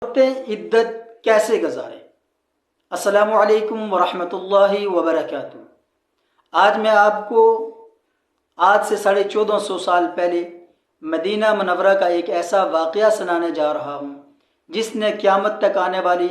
عدت کیسے گزاریں؟ السلام علیکم ورحمۃ اللہ وبرکاتہ۔ آج میں آپ کو آج سے 1450 سال پہلے مدینہ منورہ کا ایک ایسا واقعہ سنانے جا رہا ہوں جس نے قیامت تک آنے والی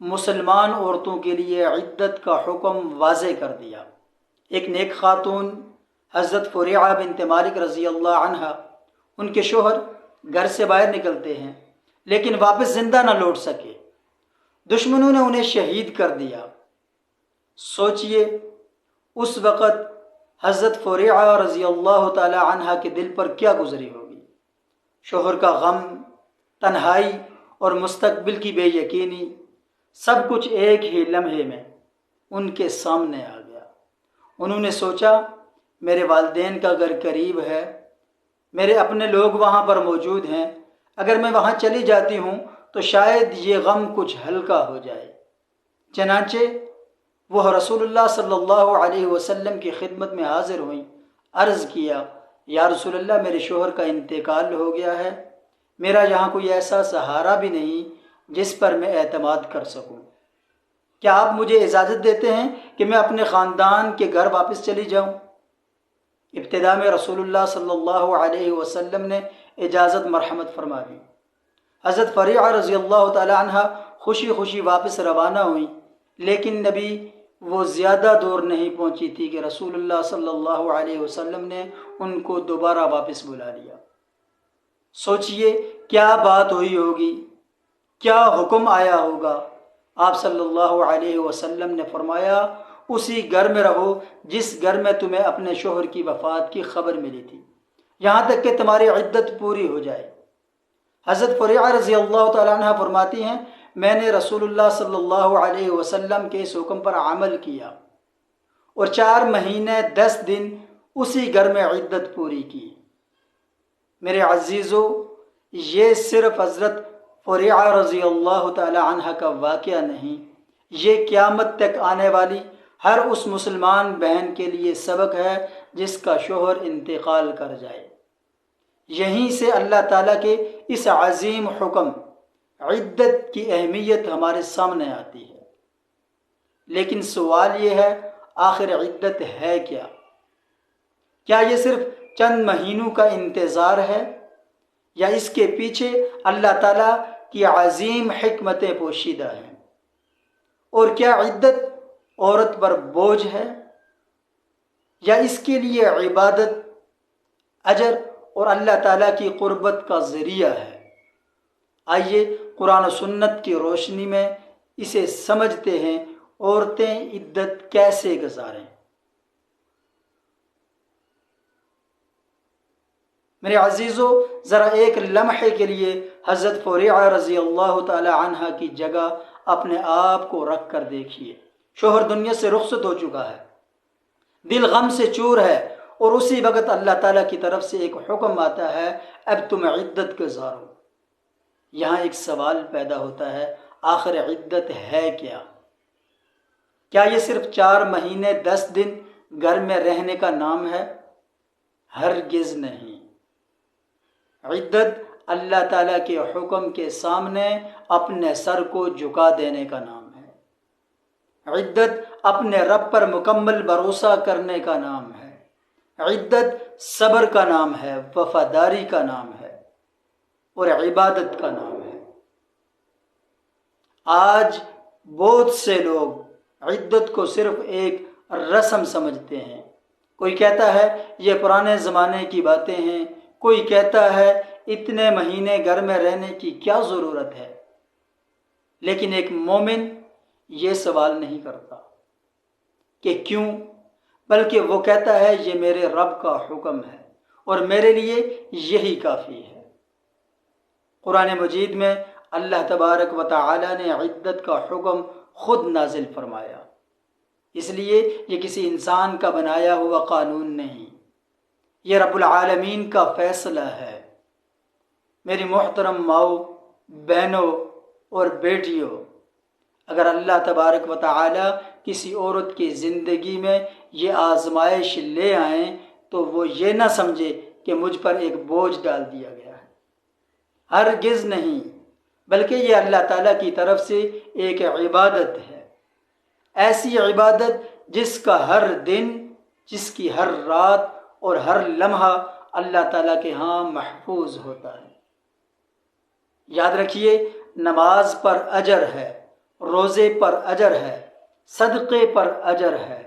مسلمان عورتوں کے لیے عدت کا حکم واضح کر دیا۔ ایک نیک خاتون حضرت فریعہ بنت مالک رضی اللہ عنہ، ان کے شوہر گھر سے باہر نکلتے ہیں لیکن واپس زندہ نہ لوٹ سکے۔ دشمنوں نے انہیں شہید کر دیا۔ سوچئے اس وقت حضرت فریعہ رضی اللہ تعالی عنہ کے دل پر کیا گزری ہوگی۔ شوہر کا غم، تنہائی اور مستقبل کی بے یقینی، سب کچھ ایک ہی لمحے میں ان کے سامنے آ گیا۔ انہوں نے سوچا، میرے والدین کا گھر قریب ہے، میرے اپنے لوگ وہاں پر موجود ہیں، اگر میں وہاں چلی جاتی ہوں تو شاید یہ غم کچھ ہلکا ہو جائے۔ چنانچہ وہ رسول اللہ صلی اللہ علیہ وسلم کی خدمت میں حاضر ہوئیں۔ عرض کیا، یا رسول اللہ، میرے شوہر کا انتقال ہو گیا ہے، میرا یہاں کوئی ایسا سہارا بھی نہیں جس پر میں اعتماد کر سکوں، کیا آپ مجھے اجازت دیتے ہیں کہ میں اپنے خاندان کے گھر واپس چلی جاؤں؟ ابتدا میں رسول اللہ صلی اللہ علیہ وسلم نے اجازت مرحمت فرما دی۔ حضرت فریعہ رضی اللہ تعالی عنہ خوشی خوشی واپس روانہ ہوئیں، لیکن نبی وہ زیادہ دور نہیں پہنچی تھی کہ رسول اللہ صلی اللہ علیہ وسلم نے ان کو دوبارہ واپس بلا لیا۔ سوچئے کیا بات ہوئی ہوگی، کیا حکم آیا ہوگا۔ آپ صلی اللہ علیہ وسلم نے فرمایا، اسی گھر میں رہو جس گھر میں تمہیں اپنے شوہر کی وفات کی خبر ملی تھی، یہاں تک کہ تمہاری عدت پوری ہو جائے۔ حضرت فریعہ رضی اللہ تعالیٰ عنہ فرماتی ہیں، میں نے رسول اللہ صلی اللہ علیہ وسلم کے اس حکم پر عمل کیا اور 4 مہینے 10 دن اسی گھر میں عدت پوری کی۔ میرے عزیزو، یہ صرف حضرت فریعہ رضی اللہ تعالی عنہ کا واقعہ نہیں، یہ قیامت تک آنے والی ہر اس مسلمان بہن کے لیے سبق ہے جس کا شوہر انتقال کر جائے۔ یہیں سے اللہ تعالیٰ کے اس عظیم حکم عدت کی اہمیت ہمارے سامنے آتی ہے۔ لیکن سوال یہ ہے، آخر عدت ہے کیا؟ کیا یہ صرف چند مہینوں کا انتظار ہے یا اس کے پیچھے اللہ تعالیٰ کی عظیم حکمتیں پوشیدہ ہیں؟ اور کیا عدت عورت پر بوجھ ہے یا اس کے لیے عبادت، اجر اور اللہ تعالیٰ کی قربت کا ذریعہ ہے؟ آئیے قرآن و سنت کی روشنی میں اسے سمجھتے ہیں۔ عورتیں عدت کیسے گزاریں؟ میرے عزیزو، ذرا ایک لمحے کے لیے حضرت فریعہ رضی اللہ تعالی عنہ کی جگہ اپنے آپ کو رکھ کر دیکھیے۔ شوہر دنیا سے رخصت ہو چکا ہے، دل غم سے چور ہے، اور اسی وقت اللہ تعالیٰ کی طرف سے ایک حکم آتا ہے، اب تم عدت گزارو۔ یہاں ایک سوال پیدا ہوتا ہے، آخر عدت ہے کیا؟ کیا یہ صرف 4 مہینے 10 دن گھر میں رہنے کا نام ہے؟ ہرگز نہیں۔ عدت اللہ تعالیٰ کے حکم کے سامنے اپنے سر کو جھکا دینے کا نام ہے۔ عدت اپنے رب پر مکمل بھروسہ کرنے کا نام ہے۔ عدت صبر کا نام ہے، وفاداری کا نام ہے اور عبادت کا نام ہے۔ آج بہت سے لوگ عدت کو صرف ایک رسم سمجھتے ہیں۔ کوئی کہتا ہے یہ پرانے زمانے کی باتیں ہیں، کوئی کہتا ہے اتنے مہینے گھر میں رہنے کی کیا ضرورت ہے۔ لیکن ایک مومن یہ سوال نہیں کرتا کہ کیوں، بلکہ وہ کہتا ہے یہ میرے رب کا حکم ہے اور میرے لیے یہی کافی ہے۔ قرآن مجید میں اللہ تبارک و تعالی نے عدت کا حکم خود نازل فرمایا، اس لیے یہ کسی انسان کا بنایا ہوا قانون نہیں، یہ رب العالمین کا فیصلہ ہے۔ میری محترم ماؤں، بہنوں اور بیٹیوں، اگر اللہ تبارک و تعالی کسی عورت کی زندگی میں یہ آزمائش لے آئیں تو وہ یہ نہ سمجھے کہ مجھ پر ایک بوجھ ڈال دیا گیا ہے۔ ہرگز نہیں، بلکہ یہ اللہ تعالیٰ کی طرف سے ایک عبادت ہے، ایسی عبادت جس کا ہر دن، جس کی ہر رات اور ہر لمحہ اللہ تعالیٰ کے ہاں محفوظ ہوتا ہے۔ یاد رکھیے، نماز پر اجر ہے، روزے پر اجر ہے، صدقے پر اجر ہے،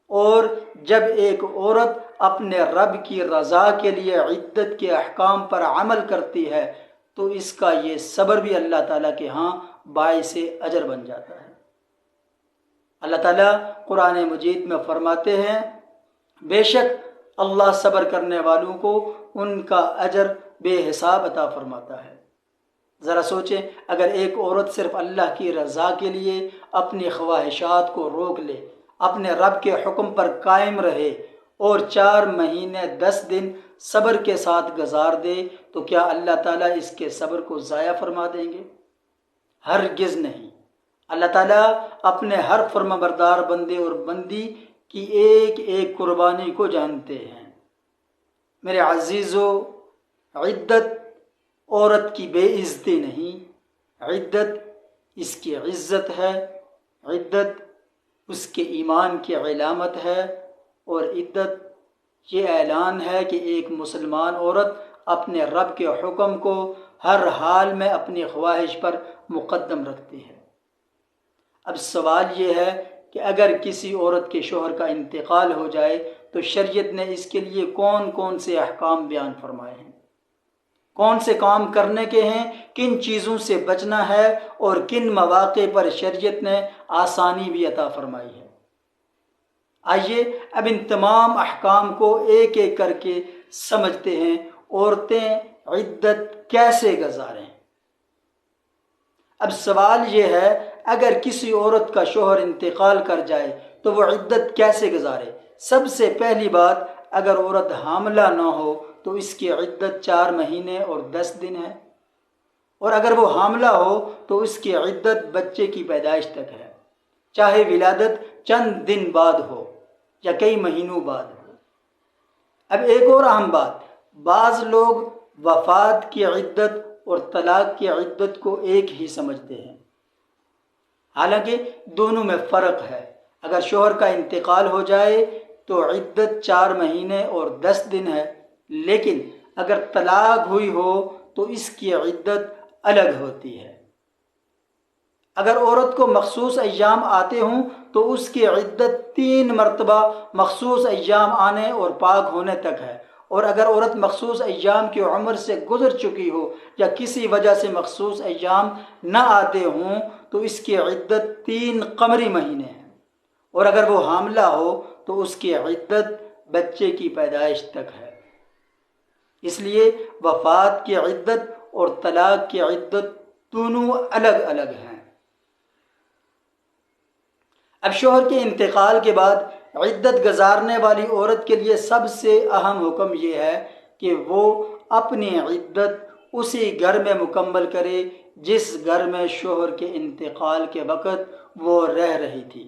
اور جب ایک عورت اپنے رب کی رضا کے لیے عدت کے احکام پر عمل کرتی ہے تو اس کا یہ صبر بھی اللہ تعالیٰ کے ہاں باعث اجر بن جاتا ہے۔ اللہ تعالیٰ قرآن مجید میں فرماتے ہیں، بے شک اللہ صبر کرنے والوں کو ان کا اجر بے حساب عطا فرماتا ہے۔ ذرا سوچیں، اگر ایک عورت صرف اللہ کی رضا کے لیے اپنی خواہشات کو روک لے، اپنے رب کے حکم پر قائم رہے اور 4 مہینے 10 دن صبر کے ساتھ گزار دے تو کیا اللہ تعالیٰ اس کے صبر کو ضائع فرما دیں گے؟ ہرگز نہیں۔ اللہ تعالیٰ اپنے ہر فرمانبردار بندے اور بندی کی ایک ایک قربانی کو جانتے ہیں۔ میرے عزیزو، عدت عورت کی بے عزتی نہیں، عدت اس کی عزت ہے، عدت اس کے ایمان کی علامت ہے، اور عدت یہ اعلان ہے کہ ایک مسلمان عورت اپنے رب کے حکم کو ہر حال میں اپنی خواہش پر مقدم رکھتی ہے۔ اب سوال یہ ہے کہ اگر کسی عورت کے شوہر کا انتقال ہو جائے تو شریعت نے اس کے لیے کون کون سے احکام بیان فرمائے ہیں، کون سے کام کرنے کے ہیں، کن چیزوں سے بچنا ہے، اور کن مواقع پر شریعت نے آسانی بھی عطا فرمائی ہے۔ آئیے اب ان تمام احکام کو ایک ایک کر کے سمجھتے ہیں۔ عورتیں عدت کیسے گزاریں؟ اب سوال یہ ہے، اگر کسی عورت کا شوہر انتقال کر جائے تو وہ عدت کیسے گزارے؟ سب سے پہلی بات، اگر عورت حاملہ نہ ہو تو اس کی عدت 4 مہینے اور 10 دن ہے، اور اگر وہ حاملہ ہو تو اس کی عدت بچے کی پیدائش تک ہے، چاہے ولادت چند دن بعد ہو یا کئی مہینوں بعد ہو۔ اب ایک اور اہم بات، بعض لوگ وفات کی عدت اور طلاق کی عدت کو ایک ہی سمجھتے ہیں، حالانکہ دونوں میں فرق ہے۔ اگر شوہر کا انتقال ہو جائے تو عدت 4 مہینے اور 10 دن ہے، لیکن اگر طلاق ہوئی ہو تو اس کی عدت الگ ہوتی ہے۔ اگر عورت کو مخصوص ایام آتے ہوں تو اس کی عدت 3 مرتبہ مخصوص ایام آنے اور پاک ہونے تک ہے، اور اگر عورت مخصوص ایام کی عمر سے گزر چکی ہو یا کسی وجہ سے مخصوص ایام نہ آتے ہوں تو اس کی عدت 3 قمری مہینے ہیں، اور اگر وہ حاملہ ہو تو اس کی عدت بچے کی پیدائش تک ہے۔ اس لیے وفات کی عدت اور طلاق کی عدت دونوں الگ الگ ہیں۔ اب شوہر کے انتقال کے بعد عدت گزارنے والی عورت کے لیے سب سے اہم حکم یہ ہے کہ وہ اپنی عدت اسی گھر میں مکمل کرے جس گھر میں شوہر کے انتقال کے وقت وہ رہ رہی تھی۔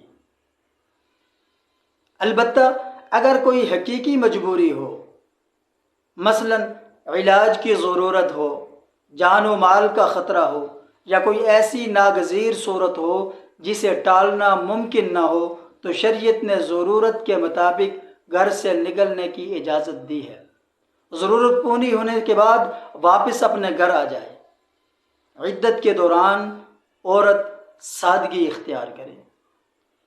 البتہ اگر کوئی حقیقی مجبوری ہو، مثلا علاج کی ضرورت ہو، جان و مال کا خطرہ ہو، یا کوئی ایسی ناگزیر صورت ہو جسے ٹالنا ممکن نہ ہو تو شریعت نے ضرورت کے مطابق گھر سے نکلنے کی اجازت دی ہے۔ ضرورت پوری ہونے کے بعد واپس اپنے گھر آ جائے۔ عدت کے دوران عورت سادگی اختیار کرے،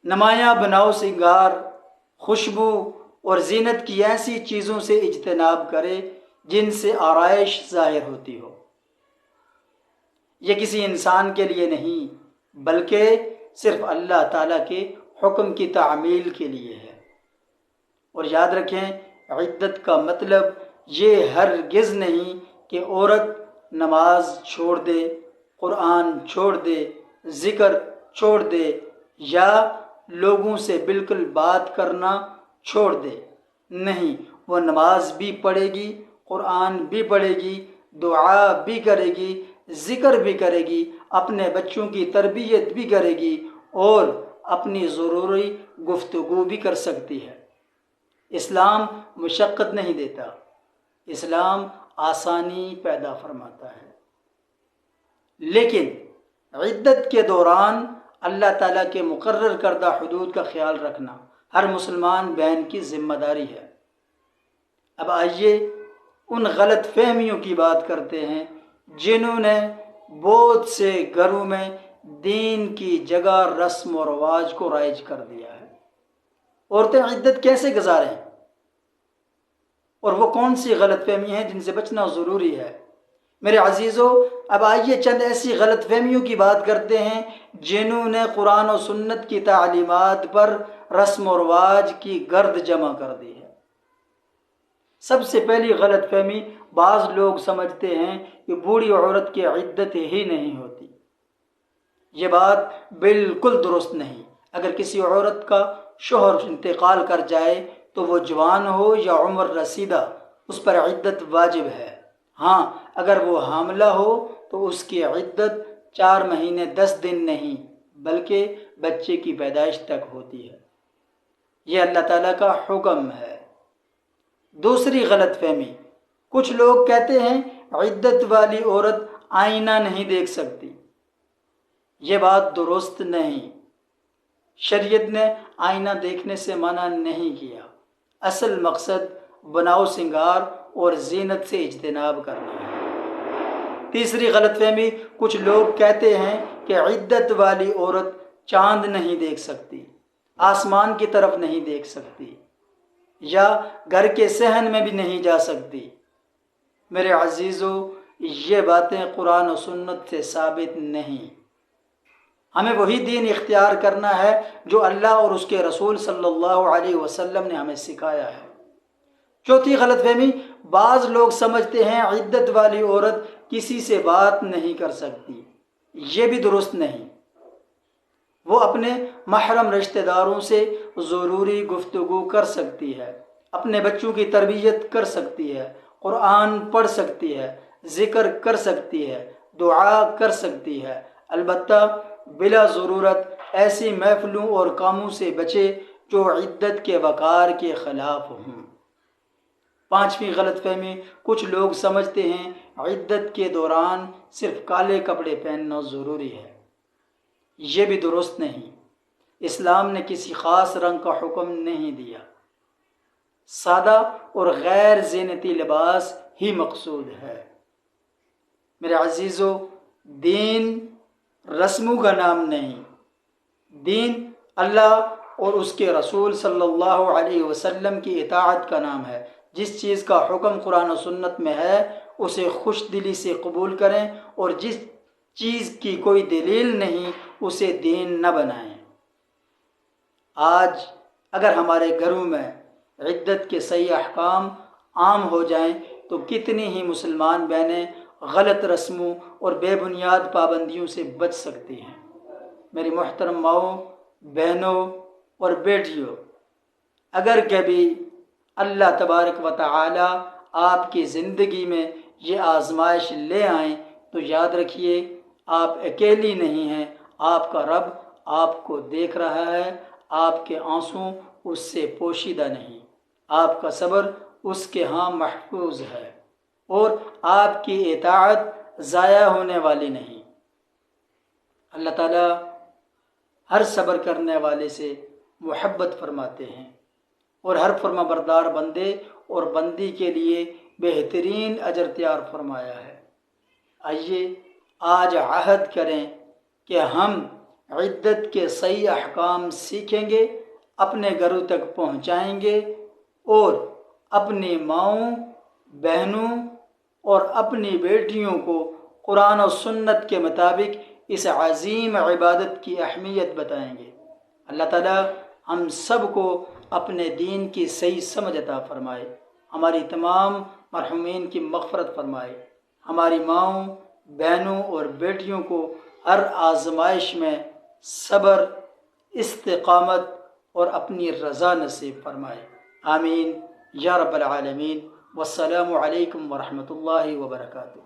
نمایاں بناؤ سنگار، خوشبو اور زینت کی ایسی چیزوں سے اجتناب کرے جن سے آرائش ظاہر ہوتی ہو۔ یہ کسی انسان کے لیے نہیں بلکہ صرف اللہ تعالیٰ کے حکم کی تعمیل کے لیے ہے۔ اور یاد رکھیں، عدت کا مطلب یہ ہرگز نہیں کہ عورت نماز چھوڑ دے، قرآن چھوڑ دے، ذکر چھوڑ دے، یا لوگوں سے بالکل بات کرنا چھوڑ دے۔ نہیں، وہ نماز بھی پڑھے گی، قرآن بھی پڑھے گی، دعا بھی کرے گی، ذکر بھی کرے گی، اپنے بچوں کی تربیت بھی کرے گی، اور اپنی ضروری گفتگو بھی کر سکتی ہے۔ اسلام مشقت نہیں دیتا، اسلام آسانی پیدا فرماتا ہے۔ لیکن عدت کے دوران اللہ تعالیٰ کے مقرر کردہ حدود کا خیال رکھنا ہر مسلمان بہن کی ذمہ داری ہے۔ اب آئیے ان غلط فہمیوں کی بات کرتے ہیں جنہوں نے بہت سے گھروں میں دین کی جگہ رسم و رواج کو رائج کر دیا ہے۔ عورتیں عدت کیسے گزاریں اور وہ کون سی غلط فہمی ہیں جن سے بچنا ضروری ہے؟ میرے عزیزو، اب آئیے چند ایسی غلط فہمیوں کی بات کرتے ہیں جنہوں نے قرآن و سنت کی تعلیمات پر رسم و رواج کی گرد جمع کر دی ہے۔ سب سے پہلی غلط فہمی، بعض لوگ سمجھتے ہیں کہ بوڑھی عورت کی عدت ہی نہیں ہوتی۔ یہ بات بالکل درست نہیں۔ اگر کسی عورت کا شوہر انتقال کر جائے تو وہ جوان ہو یا عمر رسیدہ، اس پر عدت واجب ہے۔ ہاں، اگر وہ حاملہ ہو تو اس کی عدت 4 مہینے 10 دن نہیں بلکہ بچے کی پیدائش تک ہوتی ہے۔ یہ اللہ تعالیٰ کا حکم ہے۔ دوسری غلط فہمی، کچھ لوگ کہتے ہیں عدت والی عورت آئینہ نہیں دیکھ سکتی۔ یہ بات درست نہیں۔ شریعت نے آئینہ دیکھنے سے منع نہیں کیا۔ اصل مقصد بناؤ سنگار اور زینت سے اجتناب کرنا ہے۔ تیسری غلط فہمی، کچھ لوگ کہتے ہیں کہ عدت والی عورت چاند نہیں دیکھ سکتی، آسمان کی طرف نہیں دیکھ سکتی، یا گھر کے صحن میں بھی نہیں جا سکتی۔ میرے عزیزو، یہ باتیں قرآن و سنت سے ثابت نہیں۔ ہمیں وہی دین اختیار کرنا ہے جو اللہ اور اس کے رسول صلی اللہ علیہ وسلم نے ہمیں سکھایا ہے۔ چوتھی غلط فہمی، بعض لوگ سمجھتے ہیں عدت والی عورت کسی سے بات نہیں کر سکتی۔ یہ بھی درست نہیں۔ وہ اپنے محرم رشتہ داروں سے ضروری گفتگو کر سکتی ہے، اپنے بچوں کی تربیت کر سکتی ہے، قرآن پڑھ سکتی ہے، ذکر کر سکتی ہے، دعا کر سکتی ہے، البتہ بلا ضرورت ایسی محفلوں اور کاموں سے بچے جو عدت کے وقار کے خلاف ہوں۔ پانچویں غلط فہمی، کچھ لوگ سمجھتے ہیں عدت کے دوران صرف کالے کپڑے پہننا ضروری ہے۔ یہ بھی درست نہیں۔ اسلام نے کسی خاص رنگ کا حکم نہیں دیا۔ سادہ اور غیر زینتی لباس ہی مقصود ہے۔ میرے عزیزو، دین رسموں کا نام نہیں، دین اللہ اور اس کے رسول صلی اللہ علیہ وسلم کی اطاعت کا نام ہے۔ جس چیز کا حکم قرآن و سنت میں ہے اسے خوش دلی سے قبول کریں، اور جس چیز کی کوئی دلیل نہیں اسے دین نہ بنائیں۔ آج اگر ہمارے گھروں میں عدت کے صحیح احکام عام ہو جائیں تو کتنی ہی مسلمان بہنیں غلط رسموں اور بے بنیاد پابندیوں سے بچ سکتی ہیں۔ میری محترم ماؤں، بہنوں اور بیٹیوں، اگر کبھی اللہ تبارک و تعالی آپ کی زندگی میں یہ آزمائش لے آئیں تو یاد رکھیے آپ اکیلی نہیں ہیں۔ آپ کا رب آپ کو دیکھ رہا ہے۔ آپ کے آنسو اس سے پوشیدہ نہیں، آپ کا صبر اس کے ہاں محفوظ ہے، اور آپ کی اطاعت ضائع ہونے والی نہیں۔ اللہ تعالیٰ ہر صبر کرنے والے سے محبت فرماتے ہیں، اور ہر فرما بردار بندے اور بندی کے لیے بہترین اجر تیار فرمایا ہے۔ آئیے آج عہد کریں کہ ہم عدت کے صحیح احکام سیکھیں گے، اپنے گھروں تک پہنچائیں گے، اور اپنی ماؤں، بہنوں اور اپنی بیٹیوں کو قرآن و سنت کے مطابق اس عظیم عبادت کی اہمیت بتائیں گے۔ اللہ تعالیٰ ہم سب کو اپنے دین کی صحیح سمجھ عطا فرمائے، ہماری تمام مرحومین کی مغفرت فرمائے، ہماری ماؤں، بہنوں اور بیٹیوں کو ہر آزمائش میں صبر، استقامت اور اپنی رضا نصیب فرمائے۔ آمین یا رب العالمین۔ والسلام علیکم ورحمۃ اللہ وبرکاتہ۔